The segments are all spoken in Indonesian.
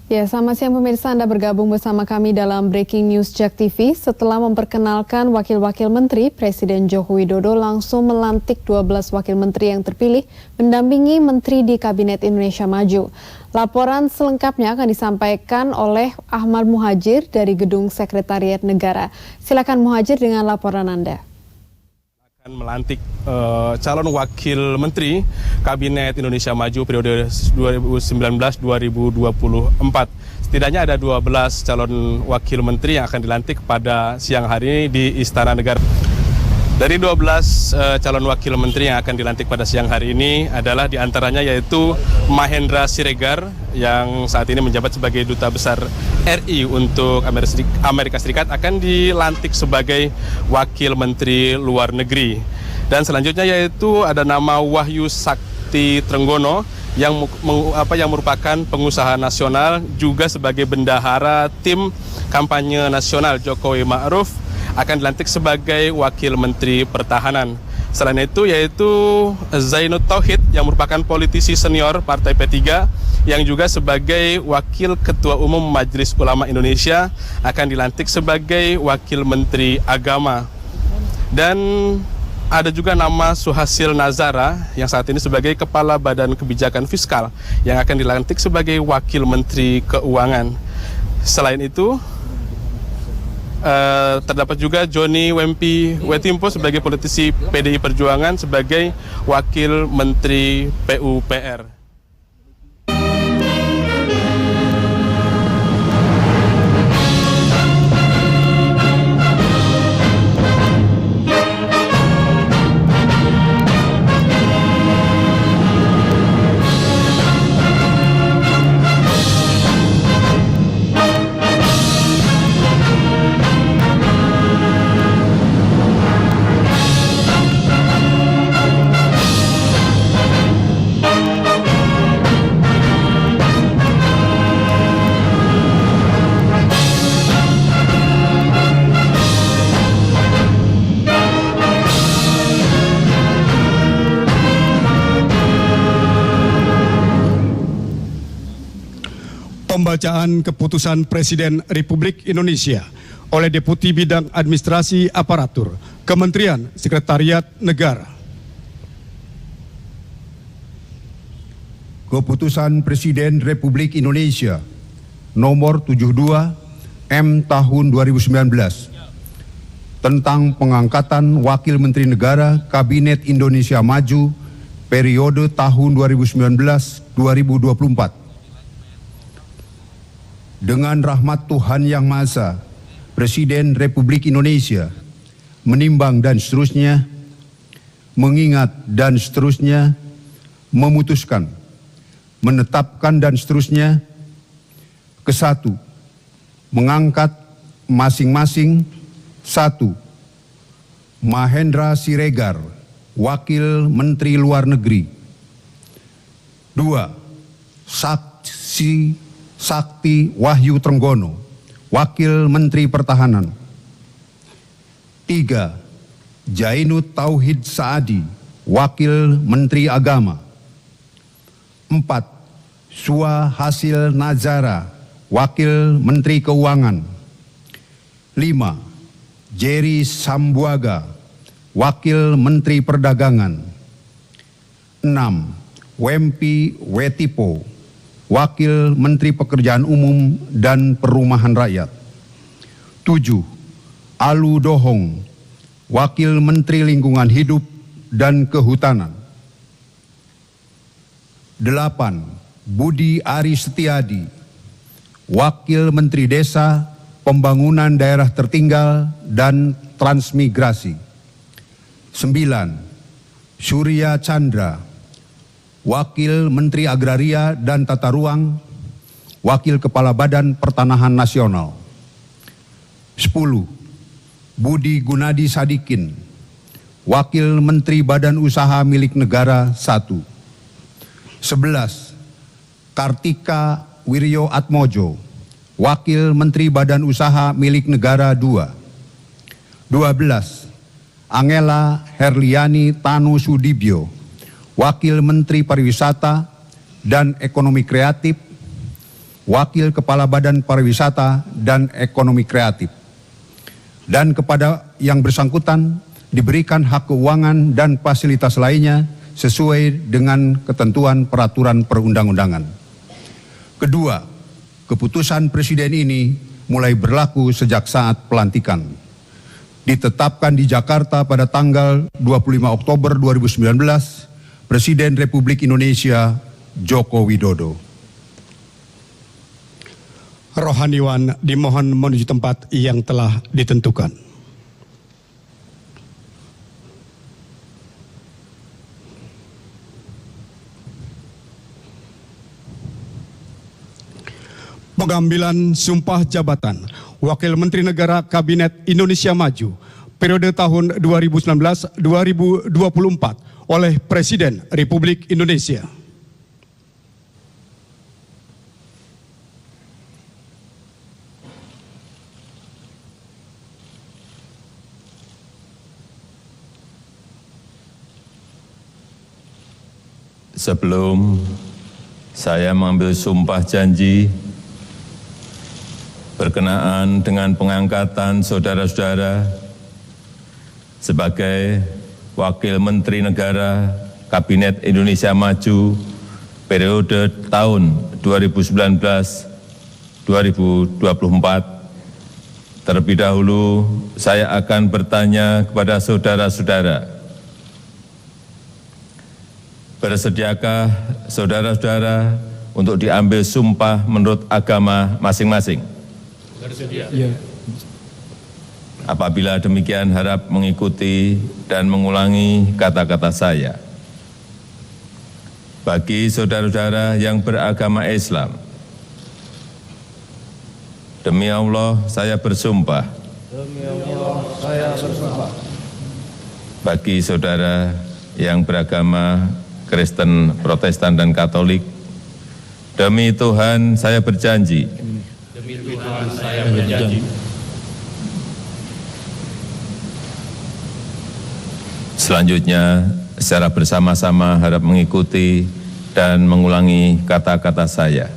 Ya, selamat siang pemirsa, Anda bergabung bersama kami dalam Breaking News JAK TV. Setelah memperkenalkan wakil-wakil menteri, Presiden Joko Widodo langsung melantik 12 wakil menteri yang terpilih mendampingi menteri di Kabinet Indonesia Maju. Laporan selengkapnya akan disampaikan oleh Ahmad Muhajir dari Gedung Sekretariat Negara. Silakan Muhajir dengan laporan Anda. Melantik calon wakil menteri Kabinet Indonesia Maju periode 2019-2024. Setidaknya ada 12 calon wakil menteri yang akan dilantik pada siang hari ini di Istana Negara. Dari 12 calon wakil menteri yang akan dilantik pada siang hari ini adalah diantaranya yaitu Mahendra Siregar yang saat ini menjabat sebagai Duta Besar RI untuk Amerika Serikat akan dilantik sebagai Wakil Menteri Luar Negeri. Dan selanjutnya yaitu ada nama Wahyu Sakti Trenggono yang merupakan pengusaha nasional juga sebagai bendahara tim kampanye nasional Jokowi Ma'ruf akan dilantik sebagai Wakil Menteri Pertahanan. Selain itu yaitu Zainud Tauhid yang merupakan politisi senior Partai P3 yang juga sebagai Wakil Ketua Umum Majelis Ulama Indonesia akan dilantik sebagai Wakil Menteri Agama. Dan ada juga nama Suhasil Nazara yang saat ini sebagai Kepala Badan Kebijakan Fiskal yang akan dilantik sebagai Wakil Menteri Keuangan. Selain itu terdapat juga Joni Wempi Wetimpo sebagai politisi PDI Perjuangan sebagai Wakil Menteri PUPR. Pembacaan keputusan Presiden Republik Indonesia oleh Deputi Bidang Administrasi Aparatur Kementerian Sekretariat Negara. Keputusan Presiden Republik Indonesia nomor 72 M tahun 2019 tentang pengangkatan Wakil Menteri Negara Kabinet Indonesia Maju periode tahun 2019-2024. Dengan rahmat Tuhan Yang Maha Esa, Presiden Republik Indonesia menimbang dan seterusnya, mengingat dan seterusnya, memutuskan, menetapkan dan seterusnya, ke-1, mengangkat masing-masing 1. Mahendra Siregar, Wakil Menteri Luar Negeri. 2. Sakti Wahyu Trenggono, Wakil Menteri Pertahanan. 3. Zainud Tauhid Saadi, Wakil Menteri Agama. 4. Suhasil Nazara, Wakil Menteri Keuangan. 5. Jerry Sambuaga, Wakil Menteri Perdagangan. 6. Wempi Wetipo, Wakil Menteri Pekerjaan Umum dan Perumahan Rakyat. 7. Alu Dohong, Wakil Menteri Lingkungan Hidup dan Kehutanan. 8. Budi Ari Setiadi, Wakil Menteri Desa, Pembangunan Daerah Tertinggal dan Transmigrasi. 9. Surya Chandra, Wakil Menteri Agraria dan Tata Ruang, Wakil Kepala Badan Pertanahan Nasional. 10. Budi Gunadi Sadikin, Wakil Menteri Badan Usaha Milik Negara 1. 11. Kartika Wiryo Atmojo, Wakil Menteri Badan Usaha Milik Negara 2. 12. Angela Herliani Tanu Sudibyo, Wakil Menteri Pariwisata dan Ekonomi Kreatif, Wakil Kepala Badan Pariwisata dan Ekonomi Kreatif, dan kepada yang bersangkutan diberikan hak keuangan dan fasilitas lainnya sesuai dengan ketentuan peraturan perundang-undangan. Kedua, keputusan Presiden ini mulai berlaku sejak saat pelantikan. Ditetapkan di Jakarta pada tanggal 25 Oktober 2019, Presiden Republik Indonesia Joko Widodo. Rohaniwan dimohon menuju tempat yang telah ditentukan. Pengambilan sumpah jabatan Wakil Menteri Negara Kabinet Indonesia Maju periode tahun 2019-2024 oleh Presiden Republik Indonesia. Sebelum saya mengambil sumpah janji berkenaan dengan pengangkatan saudara-saudara sebagai Wakil Menteri Negara Kabinet Indonesia Maju periode tahun 2019-2024, terlebih dahulu saya akan bertanya kepada saudara-saudara, bersediakah saudara-saudara untuk diambil sumpah menurut agama masing-masing? Bersedia. Ya. Apabila demikian, harap mengikuti dan mengulangi kata-kata saya. Bagi saudara-saudara yang beragama Islam, demi Allah saya bersumpah. Demi Allah saya bersumpah. Bagi saudara yang beragama Kristen, Protestan, dan Katolik, demi Tuhan saya berjanji. Demi Tuhan saya berjanji. Selanjutnya, secara bersama-sama harap mengikuti dan mengulangi kata-kata saya.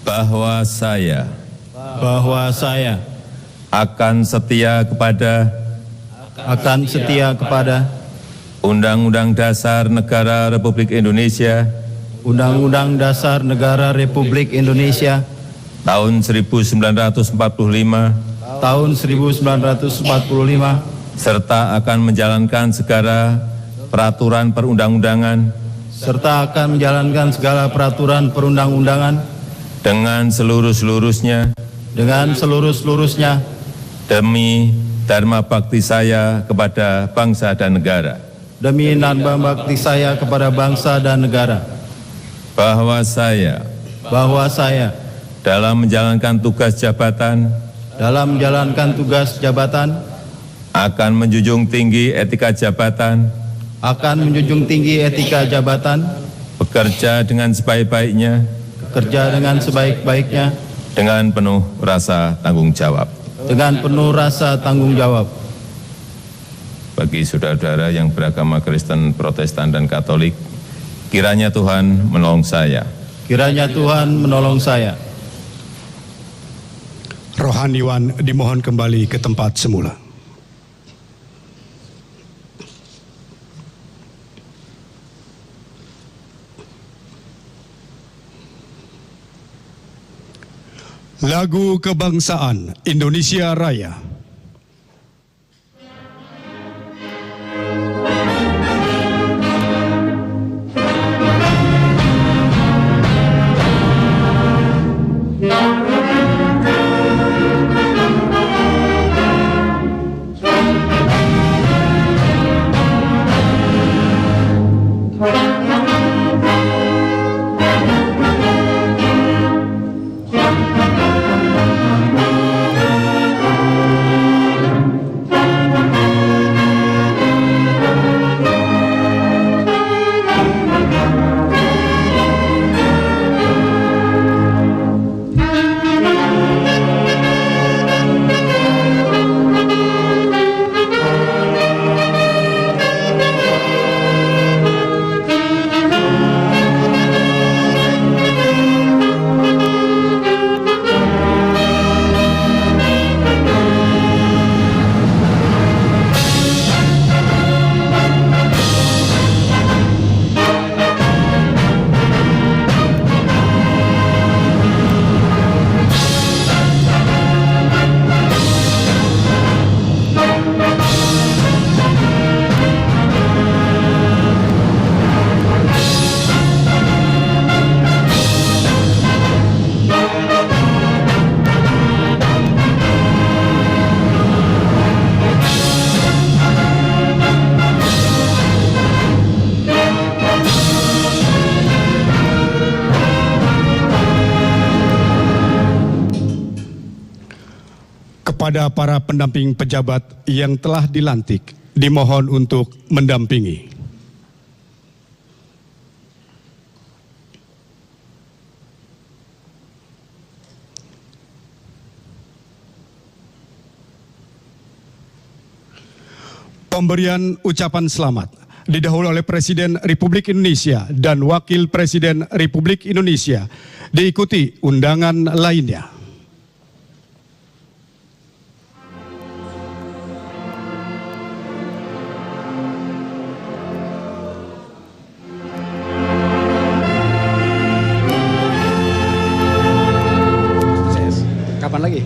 Bahwa saya akan setia kepada Undang-Undang Dasar Negara Republik Indonesia Undang-Undang Dasar Negara Republik Indonesia tahun 1945 serta akan menjalankan segala peraturan perundang-undangan dengan seluruh-seluruhnya demi dharma bakti saya kepada bangsa dan negara. Bahwa saya dalam menjalankan tugas jabatan akan menjunjung tinggi etika jabatan, bekerja dengan sebaik-baiknya, dengan penuh rasa tanggung jawab. Bagi saudara-saudara yang beragama Kristen, Protestan, dan Katolik, kiranya Tuhan menolong saya. Rohaniwan dimohon kembali ke tempat semula. Lagu Kebangsaan Indonesia Raya. Kepada para pendamping pejabat yang telah dilantik, dimohon untuk mendampingi. Pemberian ucapan selamat didahului oleh Presiden Republik Indonesia dan Wakil Presiden Republik Indonesia, diikuti undangan lainnya. Kapan lagi?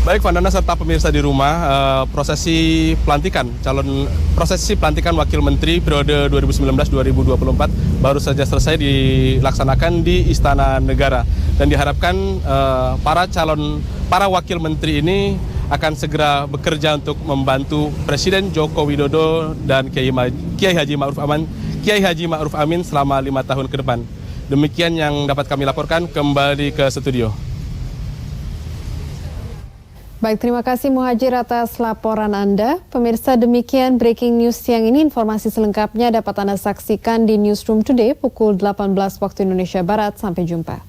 Baik Vandana serta pemirsa di rumah, prosesi pelantikan Wakil Menteri periode 2019-2024 baru saja selesai dilaksanakan di Istana Negara, dan diharapkan para Wakil Menteri ini akan segera bekerja untuk membantu Presiden Joko Widodo dan Kiai Haji Ma'ruf Amin selama 5 tahun ke depan. Demikian yang dapat kami laporkan, kembali ke studio. Baik, terima kasih Muhajir atas laporan Anda. Pemirsa, demikian breaking news siang ini. Informasi selengkapnya dapat Anda saksikan di Newsroom Today pukul 18 waktu Indonesia Barat. Sampai jumpa.